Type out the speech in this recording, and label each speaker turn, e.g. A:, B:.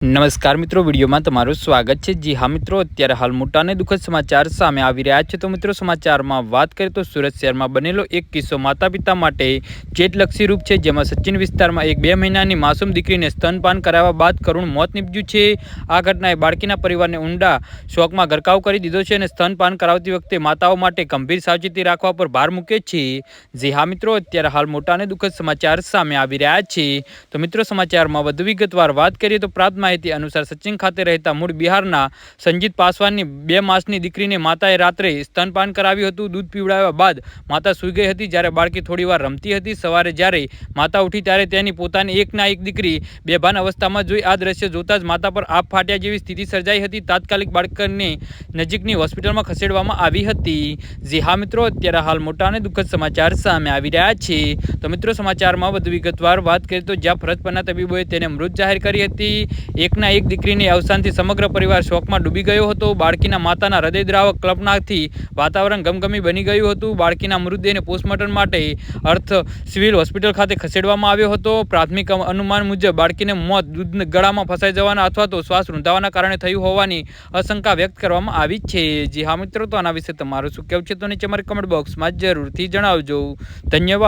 A: નમસ્કાર મિત્રો, વિડીયોમાં તમારું સ્વાગત છે। જી હા મિત્રો, અત્યારે હાલ મોટા અને દુઃખદ સમાચાર સામે આવી રહ્યા છે। તો મિત્રો, સમાચારમાં વાત કરીએ તો સુરત શહેરમાં બનેલો એક કિસ્સો માતા પિતા માટે ચેતલક્ષી રૂપ છે, જેમાં સચિન વિસ્તારમાં એક 2 મહિનાની માસૂમ દીકરીને સ્તનપાન કરાવ્યા બાદ કરુણ મોત નીપજ્યું છે। આ ઘટનાએ બાળકીના પરિવારને ઊંડા શોકમાં ગરકાવ કરી દીધો છે અને સ્તનપાન કરાવતી વખતે માતાઓ માટે ગંભીર સાવચેતી રાખવા પર ભાર મૂક્યો છે। જી હા મિત્રો, અત્યારે હાલ મોટા અને દુઃખદ સમાચાર સામે આવી રહ્યા છે। તો મિત્રો, સમાચારમાં વધુ વિગતવાર વાત કરીએ તો પ્રાપ્ત માહિતી અનુસાર સચિન ખાતે રહેતા મૂળ બિહારના સંજીત પાસવાનની 2 માસની દીકરીને માતાએ રાત્રે સ્તનપાન કરાવ્યું હતું। દૂધ પીવડાવ્યા બાદ માતા સૂઈ ગઈ હતી, જ્યારે બાળકી થોડીવાર રમતી હતી। સવારે જ્યારે માતા ઉઠી ત્યારે તેની પોતાની એકના એક દીકરી બેભાન અવસ્થામાં જોઈ। આ દ્રશ્ય જોતા જ માતા પર આપ ફાટ્યા જેવી સ્થિતિ સર્જાઈ હતી। તાત્કાલિક બાળકને નજીકની હોસ્પિટલમાં ખસેડવામાં આવી હતી। જી હા મિત્રો, અત્યારે હાલ મોટા અને દુઃખદ સમાચાર સામે આવી રહ્યા છે। તો મિત્રો, સમાચારમાં વધુ વિગતવાર વાત કરીએ તો જ્યાં ફરજ પરના તબીબોએ તેને મૃત જાહેર કરી હતી। એકના એક દીકરીની અવસાનથી સમગ્ર પરિવાર શોકમાં ડૂબી ગયો હતો। બાળકીના માતાના હૃદયદ્રાવક કલ્પનાથી વાતાવરણ ગમગમી બની ગયું હતું। બાળકીના મૃતદેહને પોસ્ટમોર્ટમ માટે અર્થ સિવિલ હોસ્પિટલ ખાતે ખસેડવામાં આવ્યો હતો। પ્રાથમિક અનુમાન મુજબ બાળકીને મોત દૂધ ગળામાં ફસાઈ જવાના અથવા તો શ્વાસ રૂંધાવાના કારણે થયું હોવાની આશંકા વ્યક્ત કરવામાં આવી છે। જી હા મિત્રો, તો આના વિશે તમારું શું કહેવું છે તો નીચે અમારી કમેન્ટ બોક્સમાં જરૂરથી જણાવજો। ધન્યવાદ।